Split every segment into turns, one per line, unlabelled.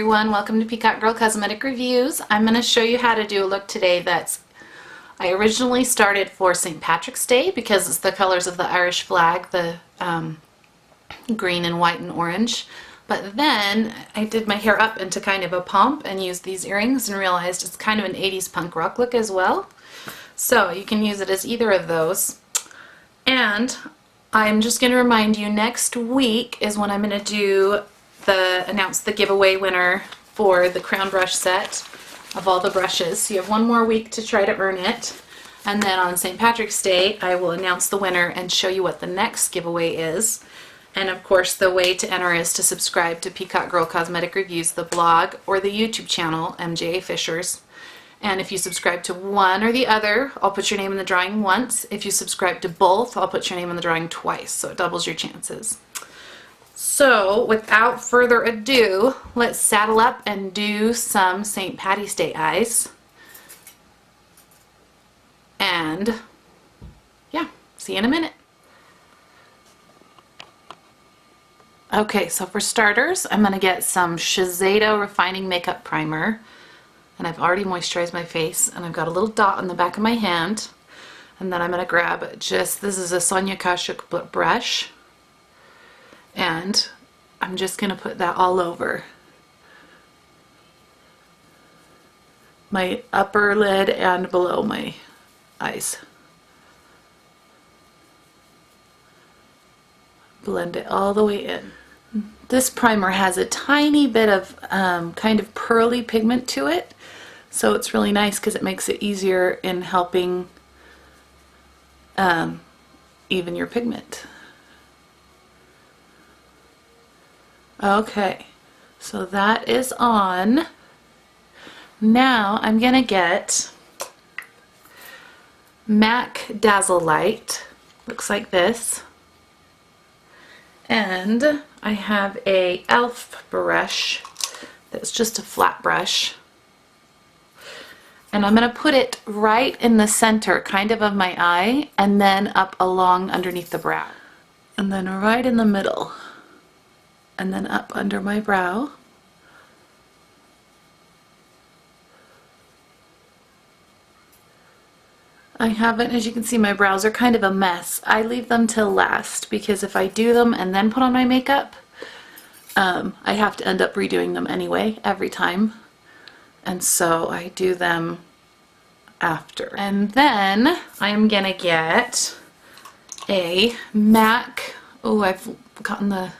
everyone, welcome to Peacock Girl Cosmetic Reviews. I'm going to show you how to do a look today I originally started for St. Patrick's Day because it's the colors of the Irish flag, the green and white and orange. But then I did my hair up into kind of a pomp and used these earrings and realized it's kind of an 80s punk rock look as well. So you can use it as either of those. And I'm just going to remind you, next week is when I'm going to announce the giveaway winner for the crown brush set of all the brushes. So you have one more week to try to earn it. And then on St. Patrick's Day, I will announce the winner and show you what the next giveaway is. And of course, the way to enter is to subscribe to Peacock Girl Cosmetic Reviews, the blog, or the YouTube channel, MJA Fishers. And if you subscribe to one or the other, I'll put your name in the drawing once. If you subscribe to both, I'll put your name in the drawing twice, so it doubles your chances. So, without further ado, let's saddle up and do some St. Patty's Day eyes. And, yeah, see you in a minute. Okay, so for starters, I'm going to get some Shiseido Refining Makeup Primer. And I've already moisturized my face, and I've got a little dot on the back of my hand. And then I'm going to grab this is a Sonia Kashuk brush. And I'm just going to put that all over my upper lid and below my eyes. Blend it all the way in. This primer has a tiny bit of kind of pearly pigment to it, so it's really nice because it makes it easier in helping even your pigment. Okay, so that is on. Now I'm gonna get MAC Dazzle Light. Looks like this. And I have a e.l.f. brush that's just a flat brush. And I'm going to put it right in the center, kind of my eye, and then up along underneath the brow. And then right in the middle. And then up under my brow. I haven't, as you can see, my brows are kind of a mess. I leave them till last because if I do them and then put on my makeup, I have to end up redoing them anyway every time. And so I do them after. And then I'm gonna get a MAC, I've gotten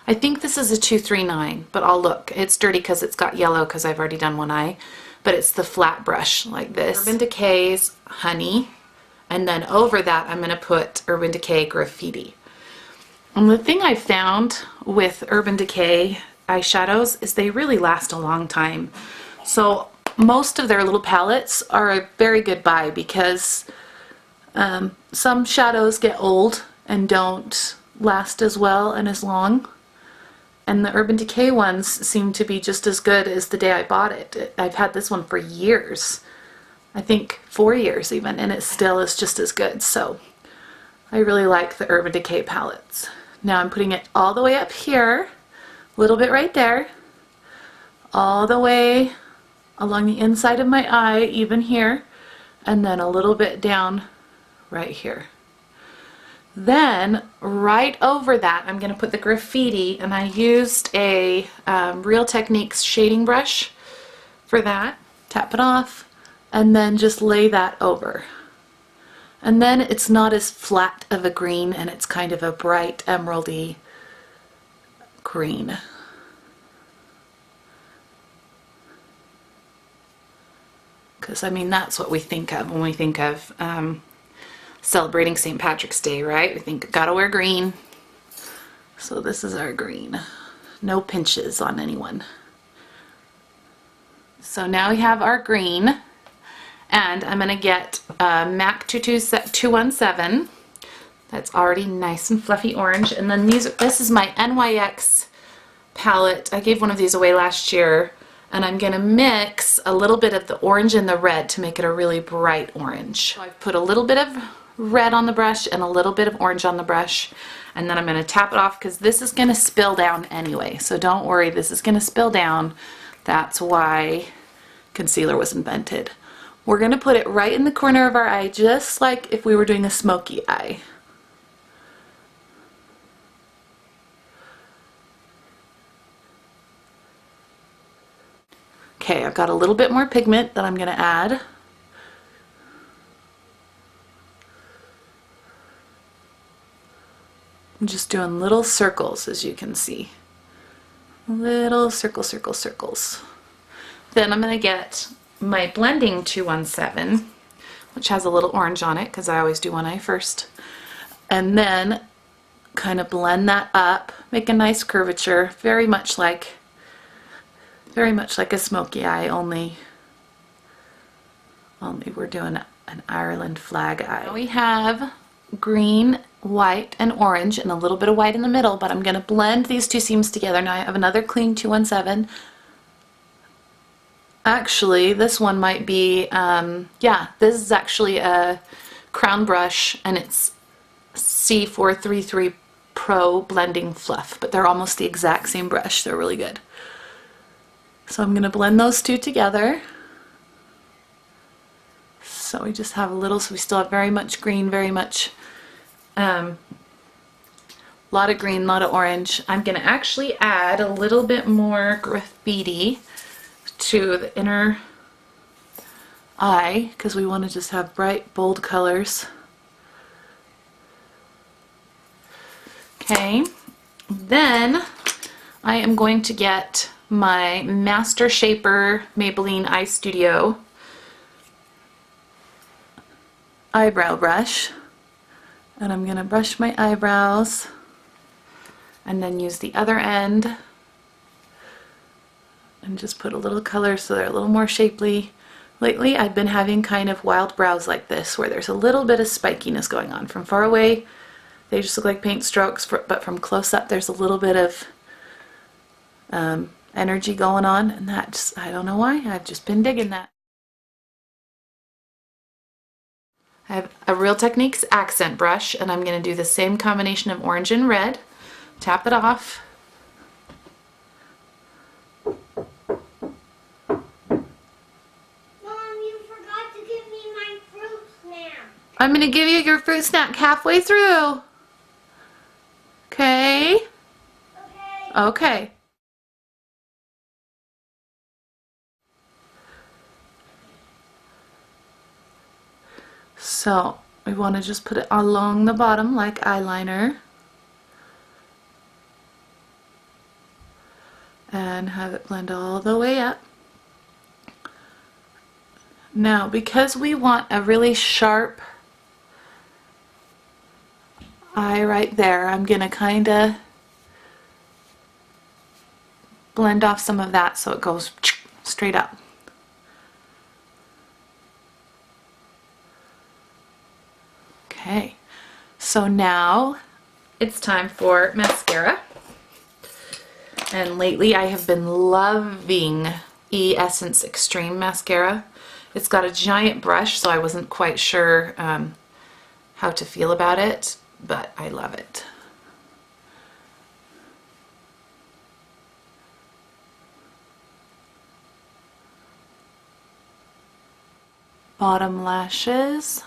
I think this is a 239, but I'll look. It's dirty because it's got yellow because I've already done one eye. But it's the flat brush like this. Urban Decay's Honey, and then over that I'm going to put Urban Decay Graffiti. And the thing I found with Urban Decay eyeshadows is they really last a long time. So most of their little palettes are a very good buy because some shadows get old and don't last as well and as long. And the Urban Decay ones seem to be just as good as the day I bought it. I've had this one for years. I think 4 years even, and it still is just as good. So I really like the Urban Decay palettes. Now I'm putting it all the way up here, a little bit right there, all the way along the inside of my eye, even here, and then a little bit down right here. Then, right over that, I'm going to put the Graffiti, and I used a Real Techniques shading brush for that. Tap it off, and then just lay that over. And then it's not as flat of a green, and it's kind of a bright emeraldy green. Because, I mean, that's what we think of when we think of celebrating St. Patrick's Day, right? We think, gotta wear green. So this is our green. No pinches on anyone. So now we have our green, and I'm gonna get MAC 217. That's already nice and fluffy orange. And then this is my NYX palette. I gave one of these away last year, and I'm gonna mix a little bit of the orange and the red to make it a really bright orange. So I've put a little bit of red on the brush and a little bit of orange on the brush, and then I'm going to tap it off because this is going to spill down anyway. So don't worry, this is going to spill down. That's why concealer was invented. We're going to put it right in the corner of our eye, just like if we were doing a smoky eye. Okay, I've got a little bit more pigment that I'm going to add. I'm just doing little circles, as you can see. Little circles. Then I'm going to get my blending 217, which has a little orange on it because I always do one eye first. And then kind of blend that up, make a nice curvature, very much like a smoky eye, only we're doing an Ireland flag eye. Now we have green, white, and orange, and a little bit of white in the middle, but I'm going to blend these two seams together. Now I have another clean 217. Actually, this one might be, yeah, this is actually a crown brush, and it's C433 Pro Blending Fluff, but they're almost the exact same brush. They're really good. So I'm going to blend those two together. So we just have a little, so we still have very much green, very much, lot of green, lot of orange. I'm going to actually add a little bit more graffiti to the inner eye because we want to just have bright, bold colors. Okay, then I am going to get my Master Shaper Maybelline Eye Studio eyebrow brush, and I'm going to brush my eyebrows and then use the other end and just put a little color so they're a little more shapely. Lately I've been having kind of wild brows like this where there's a little bit of spikiness going on. From far away they just look like paint strokes, but from close up there's a little bit of energy going on, and that just, I don't know why, I've just been digging that. I have a Real Techniques accent brush, and I'm going to do the same combination of orange and red. Tap it off.
Mom, you forgot to give me my fruit snack.
I'm going to give you your fruit snack halfway through. Okay?
Okay.
Okay. So we want to just put it along the bottom like eyeliner and have it blend all the way up. Now because we want a really sharp eye right there, I'm going to kind of blend off some of that so it goes straight up. Okay, so now it's time for mascara, and lately I have been loving Essence Extreme Mascara. It's got a giant brush, so I wasn't quite sure how to feel about it, but I love it. Bottom lashes.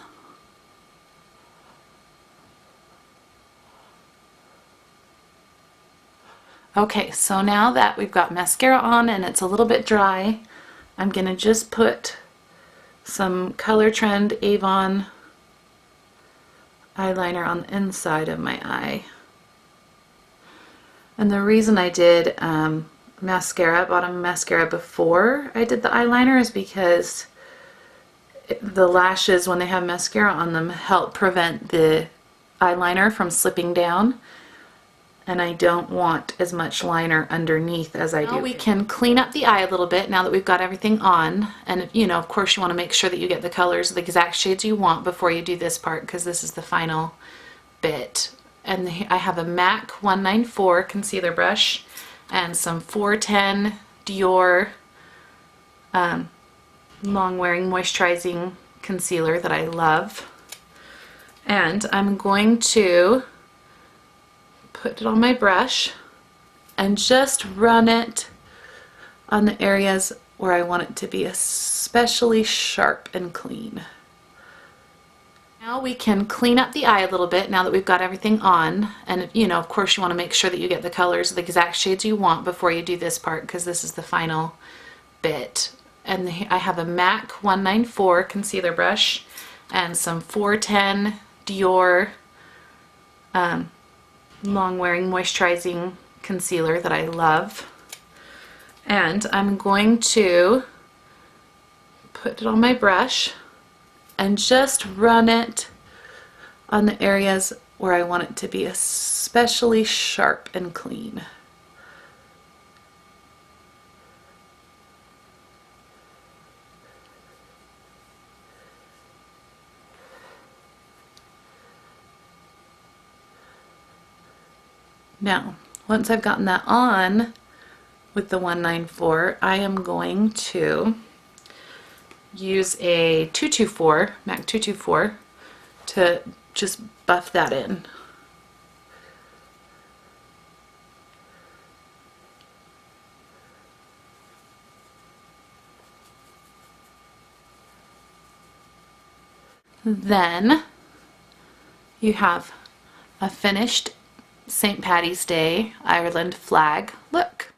Okay, so now that we've got mascara on and it's a little bit dry, I'm going to just put some Color Trend Avon eyeliner on the inside of my eye. And the reason I did mascara, bottom mascara before I did the eyeliner is because the lashes, when they have mascara on them, help prevent the eyeliner from slipping down. And I don't want as much liner underneath as I do. Now we can clean up the eye a little bit now that we've got everything on. And you know, of course you want to make sure that you get the colors, the exact shades you want before you do this part, because this is the final bit. And I have a MAC 194 concealer brush and some 410 Dior long wearing moisturizing concealer that I love. And I'm going to put it on my brush and just run it on the areas where I want it to be especially sharp and clean. Now we can clean up the eye a little bit now that we've got everything on. And you know, of course you want to make sure that you get the colors, the exact shades you want before you do this part, because this is the final bit. And I have a MAC 194 concealer brush and some 410 Dior long wearing moisturizing concealer that I love. And I'm going to put it on my brush and just run it on the areas where I want it to be especially sharp and clean. Now, once I've gotten that on with the 194, I am going to use a 224, MAC 224, to just buff that in. Then you have a finished St. Paddy's Day Ireland flag look.